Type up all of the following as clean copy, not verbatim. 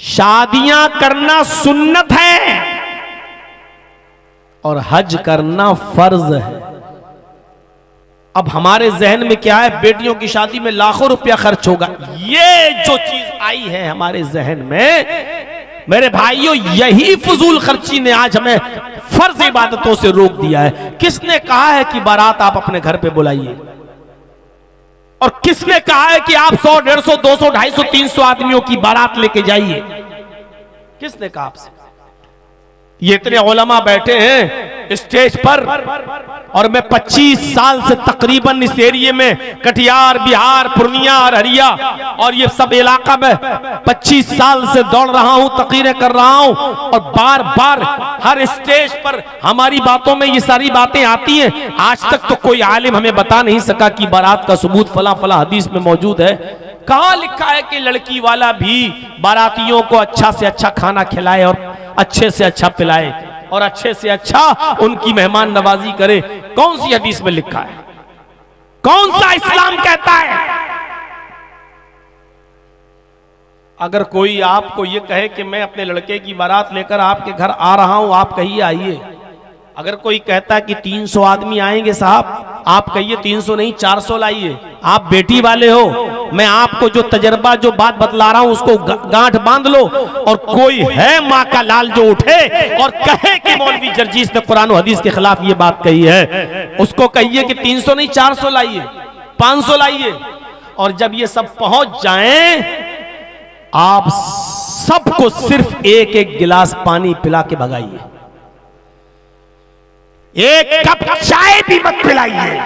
शादियां करना सुन्नत है और हज करना फर्ज है। अब हमारे जहन में क्या है, बेटियों की शादी में लाखों रुपया खर्च होगा, ये जो चीज आई है हमारे जहन में, मेरे भाइयों, यही फजूल खर्ची ने आज हमें फर्ज इबादतों से रोक दिया है। किसने कहा है कि बारात आप अपने घर पे बुलाइए, और किसने कहा है कि आप 100, 150, 200, 250, 300 आदमियों की बारात लेके जाइए? किसने कहा आपसे? ये इतने उलमा बैठे हैं स्टेज पर, और मैं 25 साल से तकरीबन इस एरिया में, कटिहार, बिहार, पूर्णिया, अररिया और ये सब इलाका में 25 साल से दौड़ रहा हूं, तकरीरें कर रहा हूं, और बार बार हर स्टेज पर हमारी बातों में ये सारी बातें आती हैं। आज तक तो कोई आलिम हमें बता नहीं सका कि बारात का सबूत फला फला हदीस में मौजूद है। कहां लिखा है कि लड़की वाला भी बारातियों को अच्छा से अच्छा खाना खिलाए और अच्छे से अच्छा पिलाए और अच्छे से अच्छा उनकी मेहमान नवाजी करे? कौन सी हदीस में लिखा है? कौन सा इस्लाम कहता है? अगर कोई आपको ये कहे कि मैं अपने लड़के की बारात लेकर आपके घर आ रहा हूं, आप कहिए आइए। अगर कोई कहता है कि 300 आदमी आएंगे साहब, आप कहिए 300 नहीं 400 लाइए। आप बेटी वाले हो, मैं आपको जो तजर्बा, जो बात बतला रहा हूं उसको गांठ बांध लो। और कोई है माँ का लाल जो उठे और कहे कि मौलवी जर्जीस ने कुरान और हदीस के खिलाफ ये बात कही है, उसको कहिए कि 300 नहीं 400 लाइए, 500 लाइए। और जब ये सब पहुंच जाएं, आप सबको सिर्फ एक एक गिलास पानी पिला के भगाइए, एक कप चाय भी मत पिलाइए।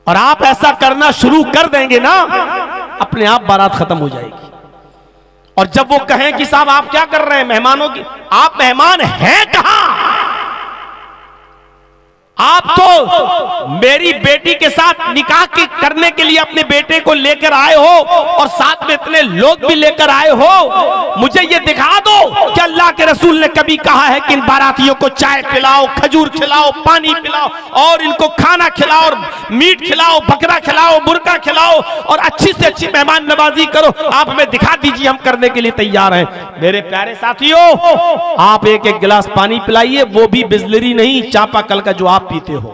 और आप ऐसा करना शुरू कर देंगे ना, अपने आप बारात खत्म हो जाएगी। और जब वो कहें कि साहब आप क्या कर रहे हैं मेहमानों की, आप मेहमान हैं कहां? आप तो मेरी बेटी के साथ निकाह करने के लिए अपने बेटे को लेकर आए हो, और साथ में इतने लोग भी लेकर आए हो। मुझे ये दिखा दो कि अल्लाह के रसूल ने कभी कहा है कि इन बारातियों को चाय पिलाओ, खजूर खिलाओ, पानी पिलाओ, और इनको खाना खिलाओ, और मीट खिलाओ, बकरा खिलाओ, मुर्गा खिलाओ, और अच्छी से अच्छी मेहमान नवाजी करो। आप हमें दिखा दीजिए, हम करने के लिए तैयार हैं। मेरे प्यारे साथियों, आप एक एक गिलास पानी पिलाइए, वो भी बिजलरी नहीं, चापाकल का जो आप पीते हो,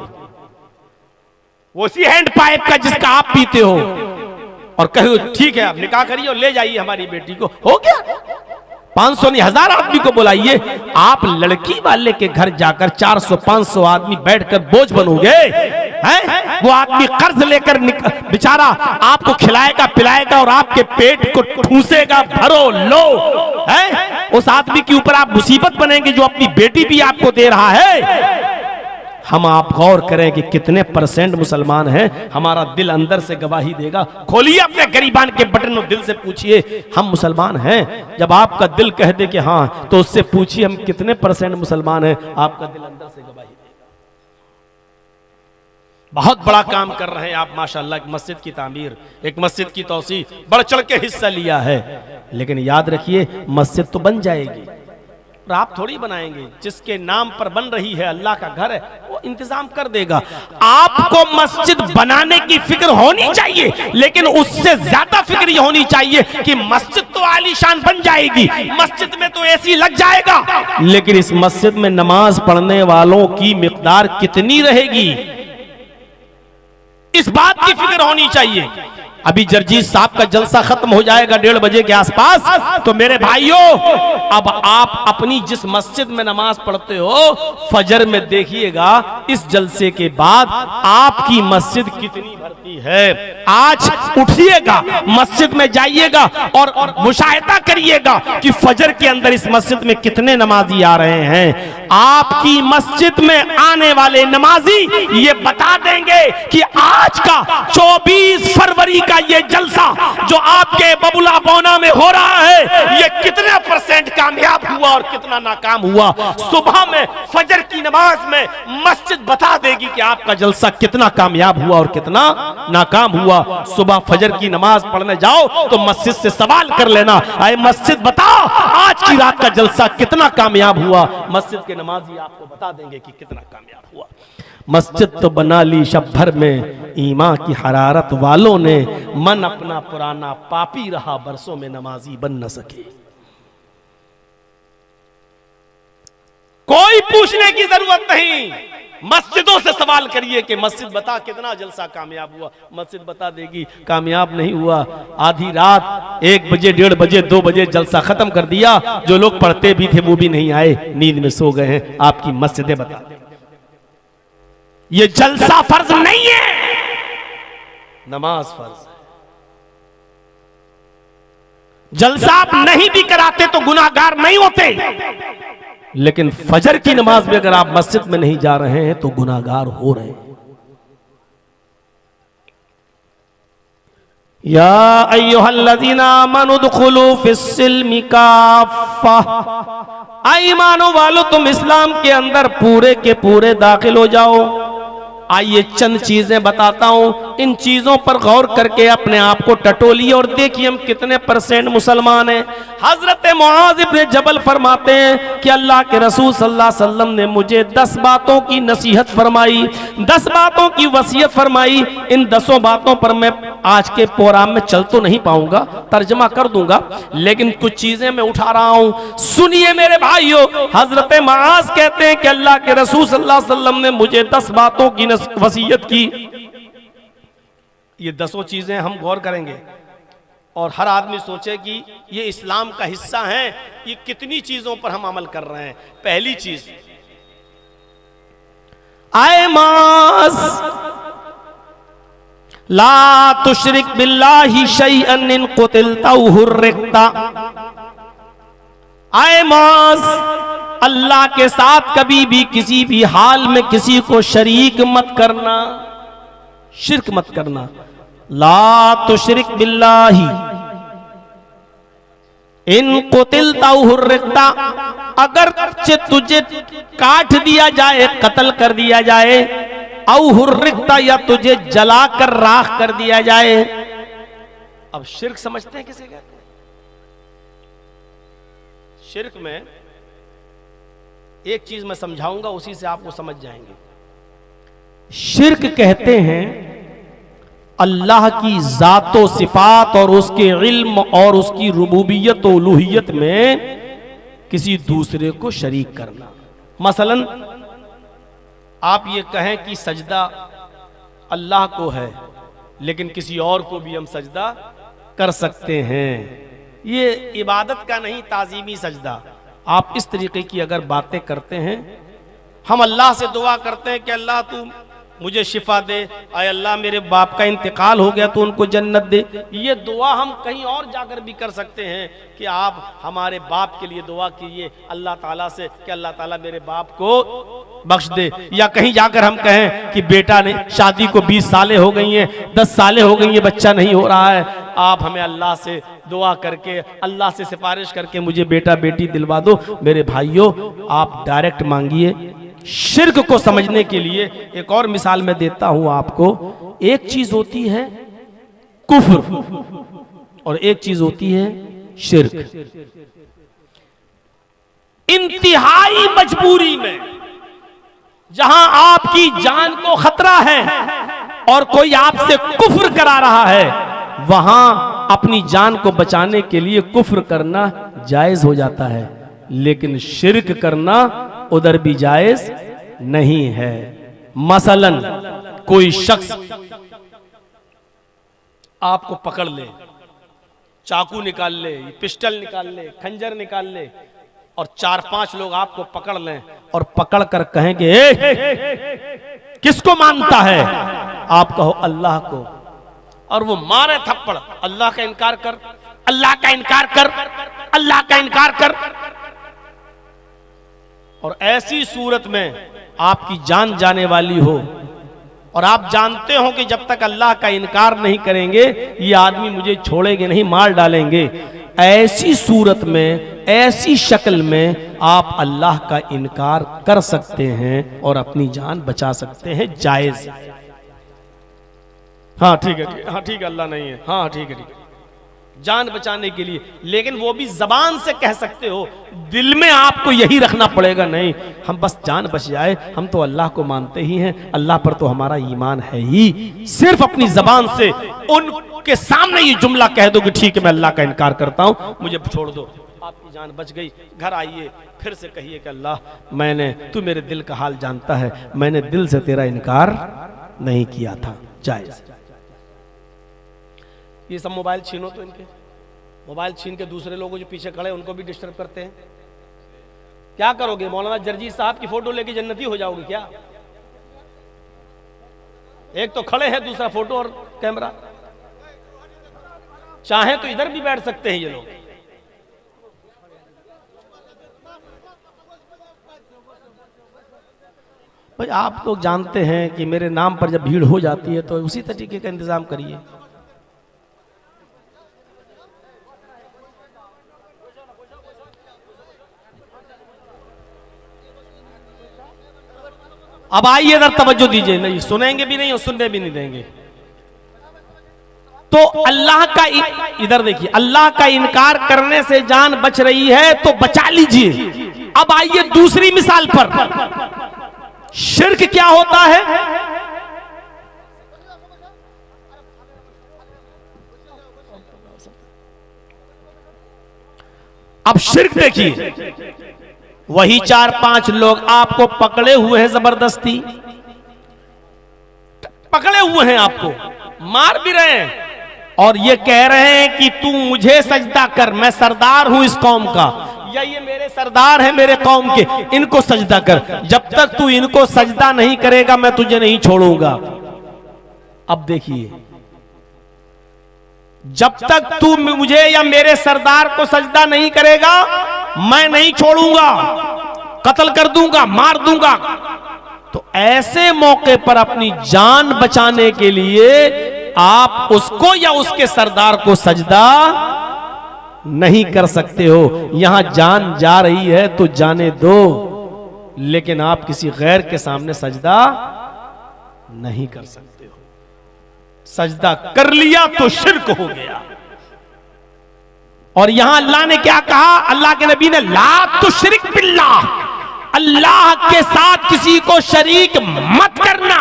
वो उसी हैंड पाइप का जिसका आप पीते हो। और कहो ठीक है आप निकाह करिए और ले जाइए हमारी बेटी को, हो गया। 500 नहीं 1000 आदमी को बुलाइए। आप लड़की वाले के घर जाकर 400-500 आदमी बैठकर बोझ बनोगे हैं? वो आदमी कर्ज लेकर बेचारा आपको खिलाएगा पिलाएगा और आपके पेट को ठूसेगा, भरो लो है। उस आदमी के ऊपर आप मुसीबत बनेंगे जो अपनी बेटी भी आपको दे रहा है। हम आप गौर करें कि कितने % मुसलमान हैं, हमारा दिल अंदर से गवाही देगा। खोलिए अपने गरीबान के बटन और दिल से पूछिए हम मुसलमान हैं। जब आपका दिल कह दे कि हाँ, तो उससे पूछिए हम कितने % मुसलमान हैं, आपका दिल अंदर से गवाही देगा। बहुत बड़ा काम कर रहे हैं आप माशाअल्लाह, एक मस्जिद की तामीर, एक मस्जिद की तौसी, बढ़ चढ़ के हिस्सा लिया है। लेकिन याद रखिए मस्जिद तो बन जाएगी, और आप थोड़ी बनाएंगे। जिसके नाम पर बन रही है, अल्लाह का घर है, वो इंतजाम कर देगा। आपको मस्जिद बनाने की फिक्र होनी चाहिए, लेकिन उससे ज्यादा फिक्र ये होनी चाहिए कि मस्जिद तो आलीशान बन जाएगी, मस्जिद में तो एसी लग जाएगा, लेकिन इस मस्जिद में नमाज पढ़ने वालों की मिकदार कितनी रहेगी, इस बात की फिक्र होनी चाहिए। अभी जर्जीस साहब का जलसा खत्म हो जाएगा 1:30 बजे के आसपास, तो मेरे भाइयों अब आप अपनी जिस मस्जिद में नमाज पढ़ते हो, फजर में देखिएगा इस जलसे के बाद आपकी मस्जिद कितनी भरती है। आज उठिएगा, मस्जिद में जाइएगा और मुशाहिदा करिएगा कि फजर के अंदर इस मस्जिद में कितने नमाजी आ रहे हैं। आपकी मस्जिद में आने वाले नमाजी ये बता देंगे कि आज का 24 फरवरी का ये जलसा जो आपके बबुला बोना में हो रहा है, ये कितने % कामयाब हुआ और कितना नाकाम हुआ। सुबह में फजर की नमाज में मस्जिद बता देगी कि आपका जलसा कितना कामयाब हुआ और कितना नाकाम हुआ। सुबह फजर की नमाज पढ़ने जाओ तो मस्जिद से सवाल कर लेना, आए मस्जिद बताओ आज की रात का जलसा कितना कामयाब हुआ। मस्जिद के नमाजी आपको बता देंगे कि कितना कामयाब हुआ। मस्जिद तो बना ली शब भर में ईमान की हरारत वालों ने, मन अपना पुराना पापी रहा बरसों में नमाजी बन न सके। कोई पूछने की जरूरत नहीं, मस्जिदों से सवाल करिए कि मस्जिद बता कितना जलसा कामयाब हुआ, मस्जिद बता देगी कामयाब नहीं हुआ। आधी रात 1 बजे 1:30 बजे 2 बजे जलसा खत्म कर दिया, जो लोग पढ़ते भी थे वो भी नहीं आए, नींद में सो गए हैं। आपकी मस्जिदें बता दें। ये जलसा फर्ज नहीं है, नमाज फर्ज है। जलसा आप नहीं भी कराते तो गुनाहगार नहीं होते, लेकिन फजर की नमाज में अगर आप मस्जिद में नहीं जा रहे हैं तो गुनाहगार हो रहे हैं। या अय्युहल्लज़ीना आमनू दुखुलू फिस्सिल्मि काफ़ा, ईमानो वालो तुम इस्लाम के अंदर पूरे के पूरे दाखिल हो जाओ। आइए चंद चीजें बताता हूं, इन चीजों पर गौर करके अपने आप को टटोलिए और देखिए हम कितने % मुसलमान हैं। हजरत मुआज़ इब्न जबल फरमाते हैं कि अल्लाह के रसूल सल्लल्लाहु अलैहि वसल्लम ने मुझे 10 बातों की नसीहत फरमाई, 10 बातों की वसीयत फरमाई। इन 10 बातों पर मैं आज के प्रोग्राम में चल तो नहीं पाऊंगा, तर्जमा कर दूंगा, लेकिन कुछ चीजें मैं उठा रहा हूं। सुनिए मेरे भाइयों, हजरत मुआज़ कहते हैं कि अल्लाह के रसूल सल्लल्लाहु अलैहि वसल्लम ने मुझे 10 बातों की वसीयत की। ये 10 चीजें हम गौर करेंगे और हर आदमी सोचे कि ये इस्लाम का हिस्सा है, ये कितनी चीजों पर हम अमल कर रहे हैं। पहली चीज, आए मास ला तुशरिक बिल्लाहि शैअन इन कुतिलता हुर्रिकता। आए मास, अल्लाह के साथ कभी भी किसी भी हाल में किसी को शरीक मत करना, शिर्क मत करना। ला तुशरिक बिल्लाहि इन कुतिलता हुर्रिकता, अगर तुझे काट दिया जाए, कत्ल कर दिया जाए, औ हुर्रिकता या तुझे जलाकर राख कर दिया जाए। अब शिर्क समझते हैं किसे कहते हैं? शिर्क में एक चीज मैं समझाऊंगा, उसी से आप वो समझ जाएंगे। शिर्क कहते हैं अल्लाह की जातो सिफात और उसके इल्म और उसकी रुबूबियत और उलूहियत में किसी दूसरे को शरीक करना। मसलन आप ये कहें कि सजदा अल्लाह को है, लेकिन किसी और को भी हम सजदा कर सकते हैं। ये इबादत का नहीं, ताजीमी सजदा। आप इस तरीके की अगर बातें करते हैं, हम अल्लाह से दुआ करते हैं कि अल्लाह तू मुझे शिफा दे, आय अल्लाह मेरे बाप का इंतकाल हो गया तो उनको जन्नत दे। ये दुआ हम कहीं और जाकर भी कर सकते हैं कि आप हमारे बाप के लिए दुआ कीजिए अल्लाह ताला से कि अल्लाह ताला मेरे बाप को बख्श दे। या कहीं जाकर हम कहें कि बेटा ने शादी को 20 सालें हो गई हैं, 10 सालें हो गई हैं, बच्चा नहीं हो रहा है, आप हमें अल्लाह से दुआ करके, अल्लाह से सिफारिश करके मुझे बेटा बेटी दिलवा दो। मेरे भाइयों, आप डायरेक्ट मांगिए। शिर्क को समझने के लिए एक और मिसाल मैं देता हूं आपको। एक चीज होती है कुफ्र और एक चीज होती है शिर्क। इंतहाई मजबूरी में जहां आपकी जान को खतरा है और कोई आपसे कुफ्र करा रहा है, वहां अपनी जान को बचाने के लिए कुफ्र करना जायज हो जाता है, लेकिन शिर्क करना उधर भी जायज नहीं है। मसलन कोई शख्स आपको पकड़ ले, चाकू निकाल ले, पिस्टल निकाल ले, खंजर निकाल ले और 4-5 लोग आपको पकड़ लें और पकड़ कर कहेंगे किसको मानता है? आप कहो अल्लाह को, और वो मारे थप्पड़, अल्लाह का इनकार कर, अल्लाह का इनकार कर, अल्लाह का इनकार कर। और ऐसी सूरत में आपकी जान जाने वाली हो और आप जानते हो कि जब तक अल्लाह का इनकार नहीं करेंगे ये आदमी मुझे छोड़ेंगे नहीं, मार डालेंगे। ऐसी सूरत में, ऐसी शक्ल में आप अल्लाह का इनकार कर सकते हैं और अपनी जान बचा सकते हैं, जायज। हाँ ठीक है, हाँ ठीक है, अल्लाह नहीं है, हाँ ठीक है, ठीक है। जान बचाने के लिए, लेकिन वो भी जबान से कह सकते हो, दिल में आपको यही रखना पड़ेगा, नहीं हम बस जान बच जाए, हम तो अल्लाह को मानते ही हैं, अल्लाह पर तो हमारा ईमान है ही। सिर्फ अपनी जबान से उनके सामने ये जुमला कह दो कि ठीक है मैं अल्लाह का इनकार करता हूं, मुझे छोड़ दो, आपकी जान बच गई। घर आइए फिर से कहिए कि अल्लाह तू मेरे दिल का हाल जानता है, मैंने दिल से तेरा इनकार नहीं किया था। जायज। ये सब मोबाइल छीनो, तो इनके मोबाइल छीन के दूसरे लोगों जो पीछे खड़े उनको भी डिस्टर्ब करते हैं। क्या करोगे? मौलाना जर्जी साहब की फोटो लेके जन्नती हो जाओगे क्या? एक तो खड़े हैं, दूसरा फोटो और कैमरा। चाहे तो इधर भी बैठ सकते हैं ये लोग। भाई आप लोग जानते हैं कि मेरे नाम पर जब भीड़ हो जाती है तो उसी तरीके का इंतजाम करिए। अब आइए इधर तवज्जो दीजिए, नहीं सुनेंगे भी नहीं और सुनने भी नहीं देंगे। तो अल्लाह का इधर देखिए, अल्लाह का इनकार करने से जान बच रही है तो बचा लीजिए। अब आइए दूसरी मिसाल पर, शिर्क क्या होता है? अब शिर्क देखिए, वही 4-5 लोग आपको पकड़े हुए हैं, जबरदस्ती पकड़े हुए हैं, आपको मार भी रहे हैं और ये कह रहे हैं कि तू मुझे सजदा कर, मैं सरदार हूं इस कौम का, या ये मेरे सरदार हैं मेरे कौम के, इनको सजदा कर। जब तक तू इनको सजदा नहीं करेगा मैं तुझे नहीं छोड़ूंगा। अब देखिए, जब तक तू मुझे या मेरे सरदार को सजदा नहीं करेगा मैं नहीं छोड़ूंगा, कत्ल कर दूंगा, मार दूंगा। तो ऐसे मौके पर अपनी जान बचाने के लिए आप उसको या उसके सरदार को सजदा नहीं कर सकते हो। यहां जान जा रही है तो जाने दो, लेकिन आप किसी गैर के सामने सजदा नहीं कर सकते हो। सजदा कर लिया तो शिर्क हो गया। और यहां अल्लाह ने क्या कहा? अल्लाह के नबी ने ला तुश्रिक बिल्लाह, अल्लाह के साथ किसी को शरीक मत करना।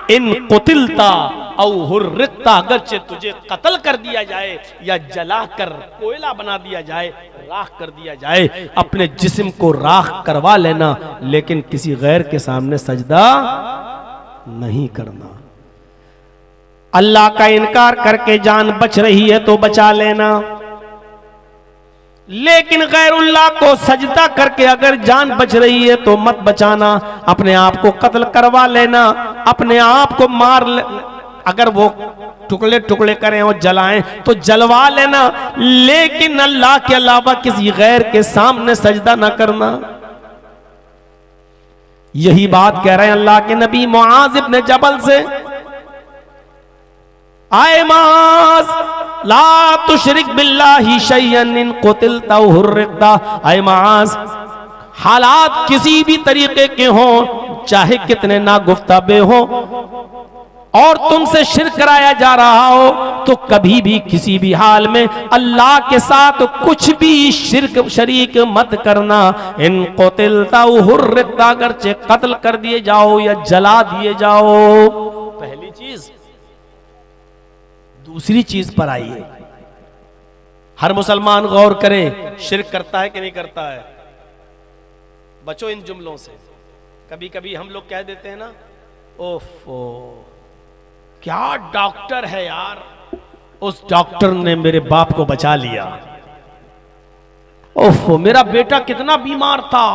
इन कुतिलता औ हुर्रिता, अगरचे तुझे कत्ल कर दिया जाए या जला कर कोयला बना दिया जाए, राख कर दिया जाए, अपने जिस्म को राख करवा लेना, लेकिन किसी गैर के सामने सजदा नहीं करना। अल्लाह का इनकार करके जान बच रही है तो बचा लेना, लेकिन गैरुल्लाह को सजदा करके अगर जान बच रही है तो मत बचाना। अपने आप को कत्ल करवा लेना, अपने आप को मार ले, अगर वो टुकड़े टुकड़े करें और जलाएं तो जलवा लेना, लेकिन अल्लाह के अलावा किसी गैर के सामने सजदा ना करना। यही बात कह रहे हैं अल्लाह के नबी मुआज इब्न जबल से, आए मास ला तुशरिक बिल्लाहि शैयन इन कुतिलता औ हुर्रिता। आए मास, हालात किसी भी तरीके के हों, चाहे कितने नागुफ्ताबे हो, और तुमसे शिर्क कराया जा रहा हो, तो कभी भी किसी भी हाल में अल्लाह के साथ कुछ भी शिर्क शरीक मत करना। इन कुतिलता औ हुर्रिता, अगरचे कत्ल कर दिए जाओ या जला दिए जाओ। पहली चीज। दूसरी चीज पर आइए, हर मुसलमान गौर करे, शिर्क करता है कि नहीं करता है? बचो इन जुमलों से। कभी कभी हम लोग कह देते हैं ना, ओफो क्या डॉक्टर है यार, उस डॉक्टर ने मेरे बाप को बचा लिया। ओफो मेरा बेटा कितना बीमार था,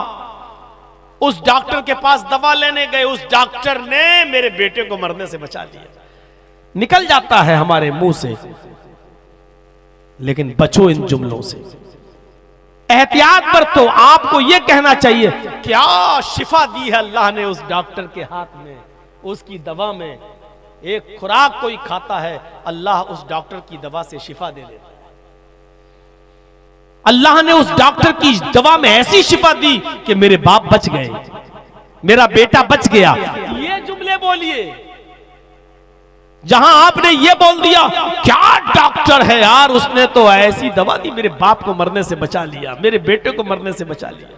उस डॉक्टर के पास दवा लेने गए, उस डॉक्टर ने मेरे बेटे को मरने से बचा लिया। निकल जाता है हमारे मुंह से, लेकिन बचो इन जुमलों से। एहतियात पर तो आपको यह कहना चाहिए, क्या शिफा दी है अल्लाह ने उस डॉक्टर के हाथ में, उसकी दवा में। एक खुराक कोई खाता है, अल्लाह उस डॉक्टर की दवा से शिफा दे देता है। अल्लाह ने उस डॉक्टर की दवा में ऐसी शिफा दी कि मेरे बाप बच गए, मेरा बेटा बच गया। ये जुमले बोलिए, जहां आपने ये बोल दिया क्या डॉक्टर है यार, उसने तो ऐसी दवा दी मेरे बाप को मरने से बचा लिया, मेरे बेटे को मरने से बचा लिया।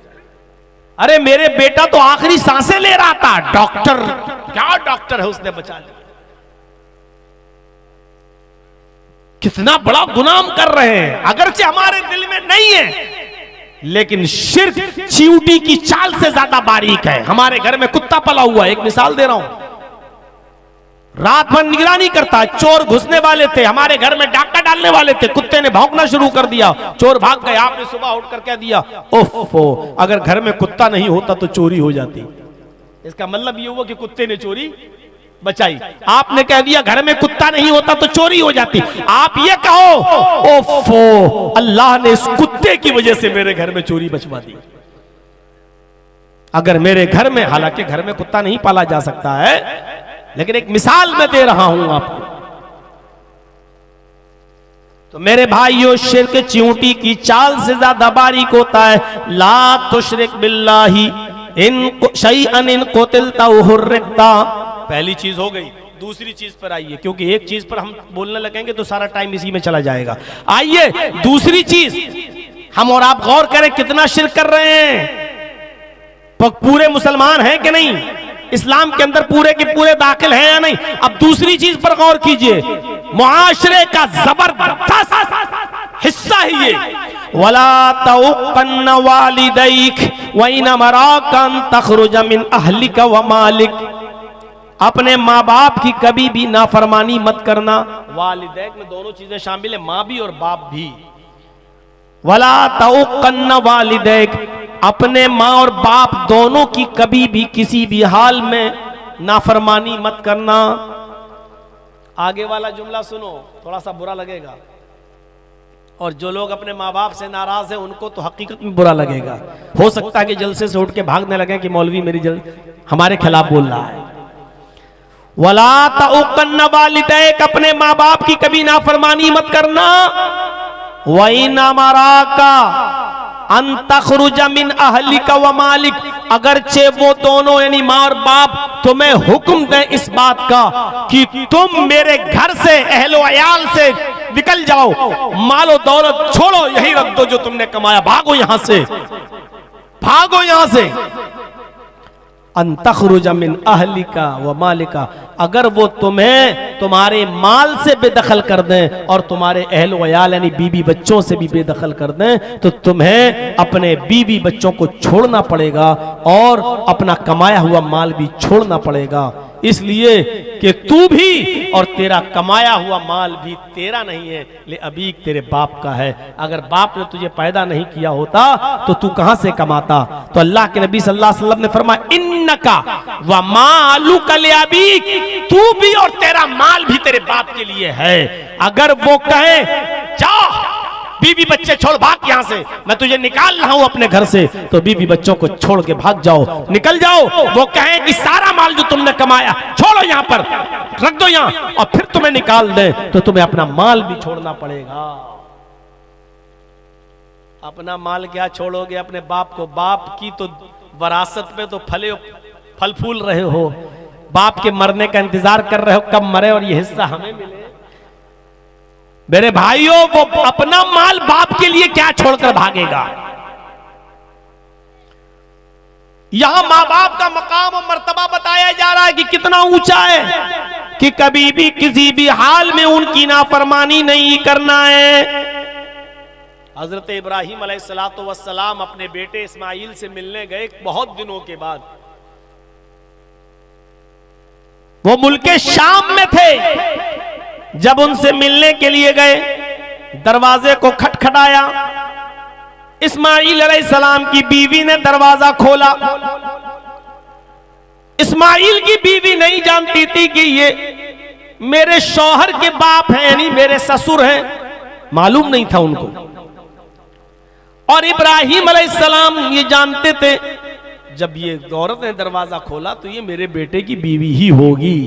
अरे मेरे बेटा तो आखिरी सांसें ले रहा था, डॉक्टर क्या डॉक्टर है, उसने बचा लिया। कितना बड़ा गुनाह कर रहे हैं, अगरचे हमारे दिल में नहीं है, लेकिन शिर्क चींटी की चाल से ज्यादा बारीक है। हमारे घर में कुत्ता पला हुआ है, एक मिसाल दे रहा हूं, रात भर निगरानी करता है। चोर घुसने वाले थे, हमारे घर में डाका डालने वाले थे, कुत्ते ने भौंकना शुरू कर दिया, चोर भाग गए। आपने सुबह उठकर कह दिया ओफो, अगर घर में कुत्ता नहीं होता तो चोरी हो जाती। इसका मतलब ये हुआ कि कुत्ते ने चोरी बचाई। आपने कह दिया घर में कुत्ता नहीं होता तो चोरी हो जाती। आप ये कहो ओफो, अल्लाह ने इस कुत्ते की वजह से मेरे घर में चोरी बचवा दी। अगर मेरे घर में, हालांकि घर में कुत्ता नहीं पाला जा सकता है, लेकिन एक मिसाल मैं दे रहा हूं आपको। तो मेरे भाइयों, शिर्क चींटी की चाल से ज्यादा बारीक होता है। ला तुशरिक बिल्लाही इन शैअन इन कुतिलता हुर्रिकता, पहली चीज हो गई। दूसरी चीज पर आइए, क्योंकि एक चीज पर हम बोलने लगेंगे तो सारा टाइम इसी में चला जाएगा। आइए दूसरी चीज, हम और आप गौर करें कितना शिर्क कर रहे हैं। पूरे मुसलमान हैं कि नहीं, इस्लाम के अंदर पूरे के पूरे दाखिल हैं या नहीं। अब दूसरी चीज पर गौर कीजिए, मुआशरे का जबरदस्त हिस्सा है ये। वला तउक़न्न वालिदैक व इन मराकन तखरुज मिन अहलिक व मालिक, अपने माँ बाप की कभी भी नाफरमानी मत करना। वालिदैक में दोनों चीजें शामिल है, माँ भी और बाप भी। वला तउक़न्न वालिदैक, अपने माँ और बाप दोनों की कभी भी किसी भी हाल में नाफरमानी मत करना। आगे वाला जुमला सुनो, थोड़ा सा बुरा लगेगा, और जो लोग अपने माँ बाप से नाराज हैं उनको तो हकीकत में बुरा लगेगा। हो सकता है कि जलसे से उठ के भागने लगे कि मौलवी मेरी हमारे खिलाफ बोल रहा है। वला तउक़न्न वालिदैक, अपने माँ बाप की कभी नाफरमानी मत करना। वइन मराका अन तखरुज मिन अहलिक व मालिक, अगरचे वो दोनों यानी माँ और बाप तुम्हें हुक्म दें इस बात का कि तुम मेरे घर से, अहलो अयाल से निकल जाओ, मालो दौलत छोड़ो, यही रख दो जो तुमने कमाया, भागो यहां से, भागो यहां से। अन तखरुज मिन अहलिका व मालिका, अगर वो तुम्हें तुम्हारे माल से बेदखल कर दें और तुम्हारे अहल वयाल यानी बीवी बच्चों से भी बेदखल कर दें, तो तुम्हें अपने बीवी बच्चों को छोड़ना पड़ेगा और अपना कमाया हुआ माल भी छोड़ना पड़ेगा। इसलिए कि तू भी और तेरा कमाया हुआ माल भी तेरा नहीं है, ले अभी तेरे बाप का है। अगर बाप ने तुझे पैदा नहीं किया होता तो तू कहां से कमाता। तो अल्लाह के नबी सल्लल्लाहु अलैहि वसल्लम ने फरमाया इन्नका व मालुका ले अबीक, तू भी और तेरा माल भी तेरे बाप के लिए है। अगर वो कहे जाओ बीवी बच्चे छोड़ भाग यहां से, मैं तुझे निकाल रहा हूं अपने घर से, तो बीवी बच्चों को छोड़ के भाग जाओ, निकल जाओ। वो कहे कि सारा माल जो तुमने कमाया छोड़ो, यहां पर रख दो यहां, और फिर तुम्हें निकाल दे, तो तुम्हें अपना माल भी छोड़ना पड़ेगा। अपना माल क्या छोड़ोगे, अपने बाप को। बाप की तो वरासत पे तो फल फूल रहे हो, बाप के मरने का इंतजार कर रहे हो कब मरे और ये हिस्सा हमें मिले। मेरे भाइयों, वो अपना माल बाप के लिए क्या छोड़कर भागेगा। यहां मां बाप का मकाम और मर्तबा बताया जा रहा है कि कितना ऊंचा है, कि कभी भी किसी भी हाल में उनकी नाफरमानी नहीं करना है। हजरत इब्राहिम अलैहिस्सलातु वस्सलाम अपने बेटे इस्माइल से मिलने गए बहुत दिनों के बाद। वो मुल्के शाम में थे, जब उनसे मिलने के लिए गए, दरवाजे को खटखटाया। इस्माइल अलैहिस्सलाम की बीवी ने दरवाजा खोला। इस्माइल की बीवी नहीं जानती थी कि ये मेरे शौहर के बाप हैं, यानी मेरे ससुर हैं, मालूम नहीं था उनको। और इब्राहिम अलैहिस्सलाम ये जानते थे, जब ये औरत ने दरवाजा खोला तो ये मेरे बेटे की बीवी ही होगी।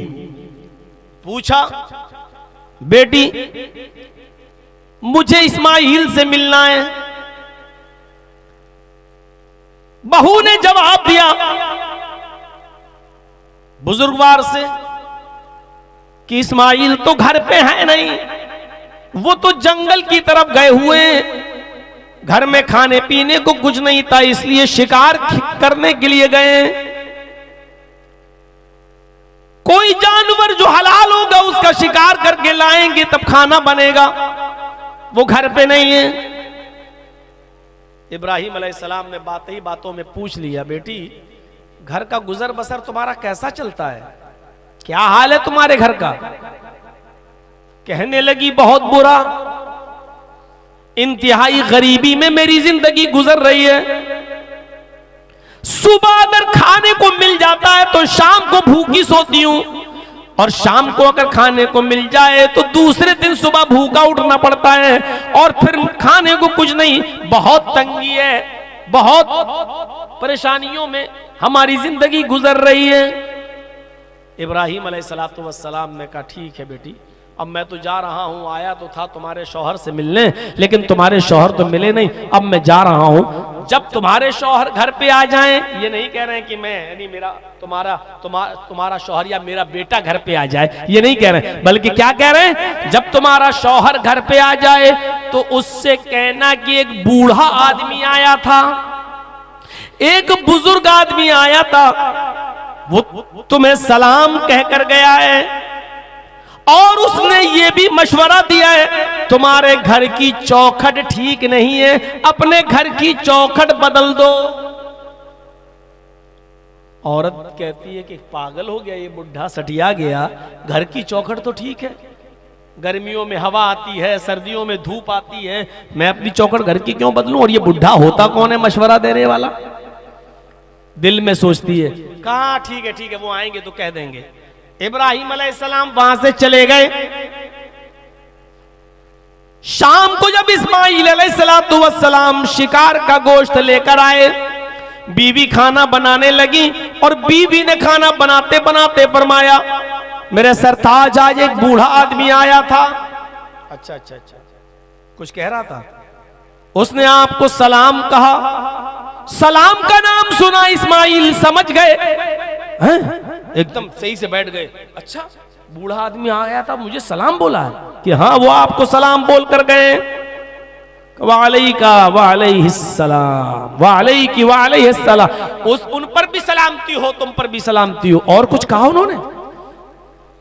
पूछा, बेटी मुझे इस्माइल से मिलना है। बहू ने जवाब दिया बुजुर्गवार से कि इस्माइल तो घर पे है नहीं, वो तो जंगल की तरफ गए हुए, घर में खाने पीने को कुछ नहीं था, इसलिए शिकार करने के लिए गए। कोई जानवर जो हलाल होगा उसका शिकार करके लाएंगे तब खाना बनेगा, वो घर पे नहीं है। इब्राहिम अलैहिस्सलाम ने बातों में पूछ लिया, बेटी घर का गुजर बसर तुम्हारा कैसा चलता है, क्या हाल है तुम्हारे घर का? कहने लगी बहुत बुरा, इंतहाई गरीबी में मेरी जिंदगी गुजर रही है। सुबह अगर खाने को मिल जाता है तो शाम को भूखी सोती हूं, और शाम को अगर खाने को मिल जाए तो दूसरे दिन सुबह भूखा उठना पड़ता है, और फिर खाने को कुछ नहीं, बहुत तंगी है, बहुत परेशानियों में हमारी जिंदगी गुजर रही है। इब्राहिम अलैहिस्सलातु वस्सलाम ने कहा ठीक है बेटी, अब मैं तो जा रहा हूं, आया तो था तुम्हारे शौहर से मिलने, लेकिन तुम्हारे शौहर तो मिले नहीं, अब मैं जा रहा हूं। जब तुम्हारे शौहर घर पे आ जाएं, ये नहीं कह रहे हैं कि मैं यानी मेरा तुम्हारा शौहर या मेरा बेटा घर पे आ जाए, ये नहीं कह रहे, बल्कि क्या कह रहे हैं, जब तुम्हारा शौहर घर पे आ जाए तो उससे कहना कि एक बूढ़ा आदमी आया था, एक बुजुर्ग आदमी आया था, वो तुम्हें सलाम कहकर गया है, और उसने ये भी मशवरा दिया है तुम्हारे घर की चौखट ठीक नहीं है, अपने घर की चौखट बदल दो। औरत कहती है कि पागल हो गया ये बुढ़ा, सटिया गया, घर की चौखट तो ठीक है, गर्मियों में हवा आती है, सर्दियों में धूप आती है, मैं अपनी चौखट घर की क्यों बदलूं? और ये बुढ़ा होता कौन है मशवरा देने वाला? दिल में सोचती है, कहा ठीक है वो आएंगे तो कह देंगे। इब्राहिम अलैहिस्सलाम वहां से चले गए। शाम को जब इस्माइल अलैहिस्सलाम शिकार का गोश्त लेकर आए, बीवी खाना बनाने लगी, और बीवी ने खाना बनाते बनाते फरमाया, मेरे सरताज आज एक बूढ़ा आदमी आया था। अच्छा, कुछ कह रहा था, उसने आपको सलाम कहा। सलाम का नाम सुना इस्माइल समझ गए, एकदम सही से बैठ गए। अच्छा, बूढ़ा आदमी आया था, मुझे सलाम बोला है? कि हाँ, वो आपको सलाम बोल कर गए। वालैका वालैहिस्सलाम, वालैकी वालैहिस्सलाम, उन पर भी सलामती हो, तुम पर भी सलामती हो। और कुछ कहा उन्होंने?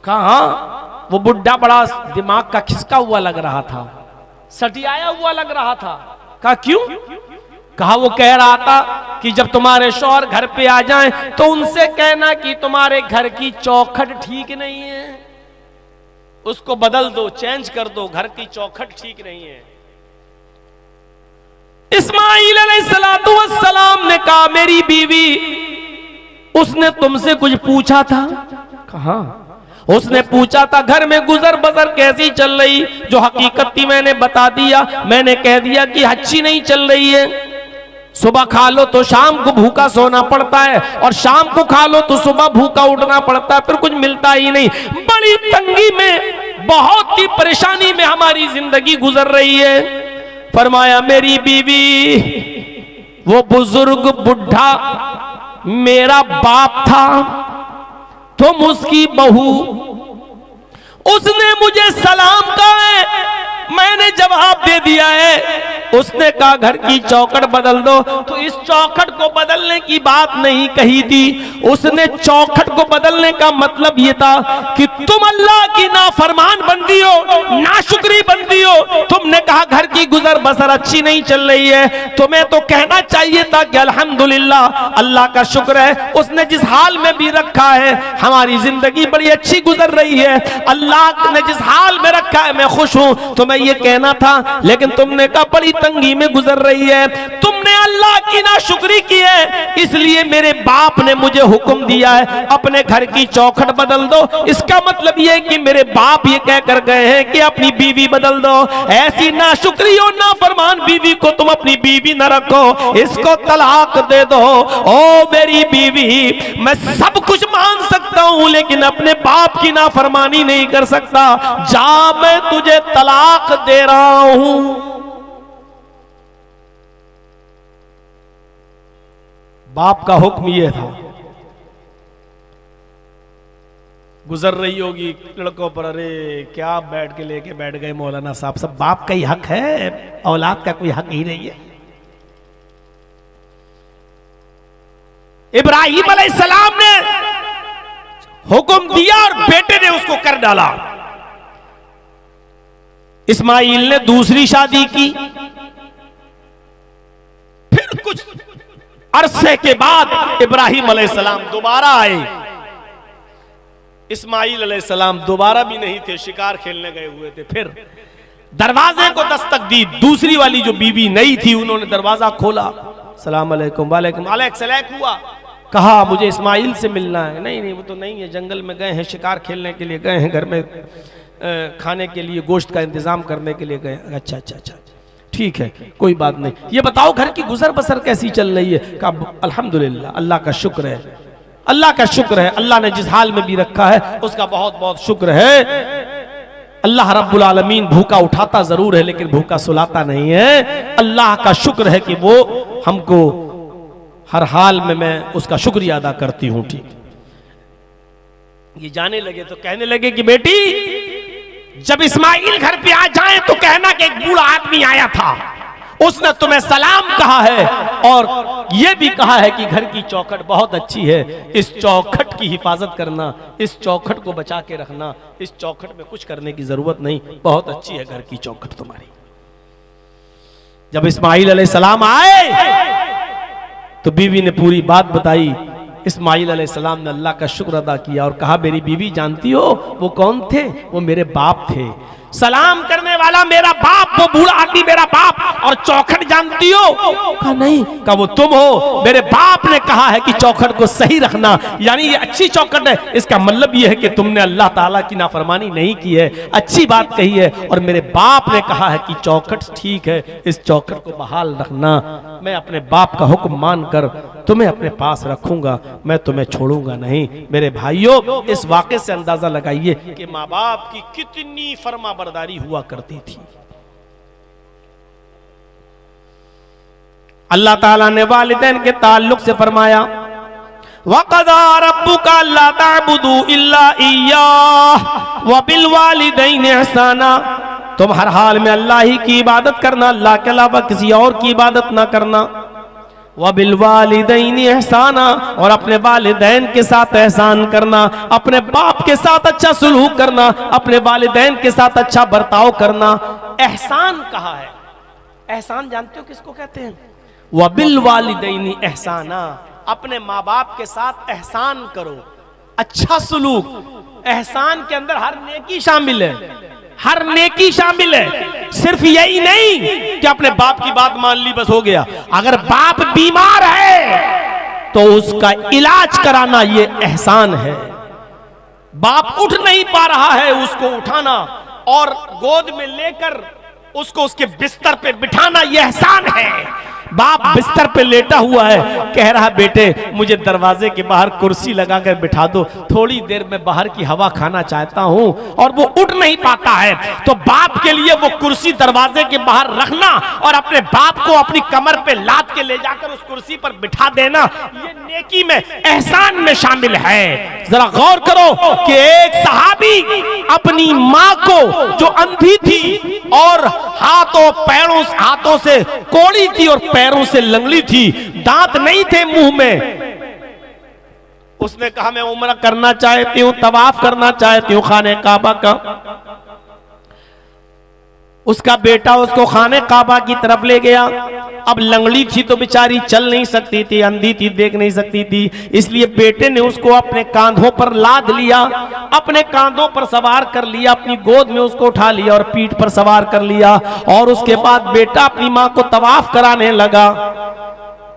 कहा हाँ, वो बुढ़ा बड़ा दिमाग का खिसका हुआ लग रहा था, सटियाया हुआ लग रहा था। कहा क्यों? कहा वो कह रहा था कि जब तुम्हारे शौहर घर पे आ जाएं तो उनसे कहना कि तुम्हारे घर की चौखट ठीक नहीं है, उसको बदल दो, चेंज कर दो, घर की चौखट ठीक नहीं है। इस्माइल अलैहिस्सलातु वस्सलाम ने कहा, मेरी बीवी, उसने तुमसे कुछ पूछा था? कहा उसने पूछा था घर में गुजर बसर कैसी चल रही, जो हकीकत थी मैंने बता दिया। मैंने कह दिया कि अच्छी नहीं चल रही है, सुबह खा लो तो शाम को भूखा सोना पड़ता है, और शाम को खा लो तो सुबह भूखा उठना पड़ता है, फिर कुछ मिलता ही नहीं। बड़ी तंगी में, बहुत ही परेशानी में हमारी जिंदगी गुजर रही है। फरमाया, मेरी बीवी, वो बुजुर्ग बुढ़ा मेरा बाप था, तुम उसकी बहू, उसने मुझे सलाम कहा है, मैंने जवाब दे दिया है। उसने कहा घर की चौखट बदल दो, तो इस चौखट को बदलने की बात नहीं कही थी। उसने चौखट को बदलने का मतलब यह था कि तुम अल्लाह की नाफरमान बंदी हो, नाशुक्री बंदी हो। तुमने कहा घर की गुजर बसर अच्छी नहीं चल रही है, तुम्हें तो कहना चाहिए था कि अल्हम्दुलिल्लाह, अल्लाह का शुक्र है, उसने जिस हाल में भी रखा है हमारी जिंदगी बड़ी अच्छी गुजर रही है, अल्लाह ने जिस हाल में रखा है मैं खुश हूं। तुम्हें यह कहना था, लेकिन तुमने कहा बड़ी तंगी में गुजर रही है, तुमने अल्लाह की नाशुक्री की है, इसलिए मेरे बाप ने मुझे हुक्म दिया है अपने घर की चौखट बदल दो। इसका मतलब यह है कि मेरे बाप ये कह कर गए हैं कि अपनी बीवी बदल दो। ऐसी नाशुक्री और नाफरमान बीवी को तुम अपनी बीवी न रखो, इसको तलाक दे दो। ओ मेरी बीवी, मैं सब कुछ मान सकता हूं, लेकिन अपने बाप की नाफरमानी नहीं कर सकता। जा, मैं तुझे तलाक दे रहा हूं। बाप का हुक्म यह था। गुजर रही होगी लड़कों पर, अरे क्या बैठ के लेके बैठ गए मौलाना साहब, सब बाप का ही हक है, औलाद का कोई हक ही नहीं है। इब्राहिम अलैहिस्सलाम ने हुक्म दिया और बेटे ने उसको कर डाला। इस्माइल ने दूसरी शादी की, फिर कुछ अरसे के बाद इब्राहिम अलैहिस्सलाम दोबारा आए। इस्माइल अलैहिस्सलाम दोबारा भी नहीं थे, शिकार खेलने गए हुए थे। फिर दरवाजे को दस्तक दी, दूसरी वाली जो बीवी नई थी उन्होंने दरवाजा खोला, सलाम अलैकुम, वालेकुम अलैक हुआ, कहा मुझे इस्माइल से मिलना है। नहीं नहीं वो तो नहीं है, जंगल में गए हैं, शिकार खेलने के लिए गए हैं, घर में खाने के लिए गोश्त का इंतजाम करने के लिए गए। अच्छा अच्छा अच्छा ठीक है, कोई बात नहीं, ये बताओ घर की गुजर बसर कैसी चल रही है? कहा अल्हम्दुलिल्लाह, अल्लाह का शुक्र है, अल्लाह का शुक्र है, अल्लाह ने जिस हाल में भी रखा है उसका बहुत बहुत शुक्र है। अल्लाह रब्बुल आलमीन भूखा उठाता जरूर है लेकिन भूखा सुलाता नहीं है। अल्लाह का शुक्र है कि वो हमको हर हाल में, मैं उसका शुक्रिया अदा करती हूं। ठीक, ये जाने लगे तो कहने लगे कि बेटी जब इस्माइल घर पे आ जाए तो कहना कि एक बूढ़ा आदमी आया था, उसने तुम्हें सलाम कहा है और यह भी कहा है कि घर की चौखट बहुत अच्छी है, इस चौखट की हिफाजत करना, इस चौखट को बचा के रखना, इस चौखट में कुछ करने की जरूरत नहीं, बहुत अच्छी है घर की चौखट तुम्हारी। जब इस्माइल अलैहिस्सलाम आए तो बीवी ने पूरी बात बताई। इस्माइल अलैहिस्सलाम ने अल्लाह का शुक्र अदा किया और कहा मेरी बीवी जानती हो वो कौन थे? वो मेरे बाप थे, सलाम करने वाला मेरा बाप, वो बूढ़ा आदमी मेरा बाप। और चौखट जानती हो? कहा नहीं। कहा वो तुम हो, मेरे बाप ने कहा है कि चौखट को सही रखना, यानी ये अच्छी चौखट है, इसका मतलब ये है कि तुमने अल्लाह ताला की नाफरमानी नहीं की है, अच्छी बात कही है। और मेरे बाप ने कहा है कि चौखट ठीक है, इस चौखट को बहाल रखना, मैं अपने बाप का हुक्म मानकर तुम्हें अपने पास रखूंगा, मैं तुम्हें छोड़ूंगा नहीं। मेरे भाइयों, इस वाक़े से अंदाजा लगाइए कि माँ बाप की कितनी फरमा बरदारी हुआ करती थी। अल्लाह ताला ने वालिदैन के ताल्लुक से फरमाया वक़ज़ा रब्बुका अल्ला तअबुदू इल्ला इय्याह व बिल वालिदैनि इहसाना, तुम हर हाल में अल्लाह ही की इबादत करना, अल्लाह के अलावा किसी और की इबादत ना करना। व बिल वालिदैनि इहसाना, और अपने वालिदैन के साथ एहसान करना, अपने बाप के साथ अच्छा सुलूक करना, अपने वालिदैन के साथ अच्छा बर्ताव करना। एहसान कहा है, एहसान जानते हो किसको कहते हैं? व बिल वालिदैनि एहसाना, अपने माँ बाप के साथ एहसान करो, अच्छा सुलूक। एहसान के अंदर हर नेकी शामिल है, हर नेकी शामिल है। सिर्फ यही नहीं कि अपने बाप की बात मान ली बस हो गया। अगर बाप बीमार है तो उसका इलाज कराना ये एहसान है। बाप उठ नहीं पा रहा है, उसको उठाना और गोद में लेकर उसको उसके बिस्तर पे बिठाना ये एहसान है। बाप बिस्तर पे लेटा हुआ है, कह रहा बेटे मुझे दरवाजे के बाहर कुर्सी लगाकर बिठा दो, थोड़ी देर में बाहर की हवा खाना चाहता हूं, और वो उठ नहीं पाता है, तो बाप के लिए वो कुर्सी दरवाजे के बाहर रखना और अपने बाप को अपनी कमर पे लाद के ले जाकर उस कुर्सी पर बिठा देना, ये नेकी में, एहसान में शामिल है। जरा गौर करो कि एक सहाबी अपनी माँ को जो अंधी थी और हाथों से कोड़ी थी और पैरों से लंगड़ी थी, दांत नहीं थे मुंह में, उसने कहा मैं उम्रा करना चाहती हूं, तवाफ करना चाहती हूं खाने काबा का। उसका बेटा उसको खाने काबा की तरफ ले गया। अब लंगड़ी थी तो बेचारी चल नहीं सकती थी, अंधी थी, देख नहीं सकती थी, इसलिए बेटे ने उसको अपने कांधों पर लाद लिया, अपने कांधों पर सवार कर लिया, अपनी गोद में उसको उठा लिया और पीठ पर सवार कर लिया। और उसके बाद बेटा अपनी माँ को तवाफ कराने लगा।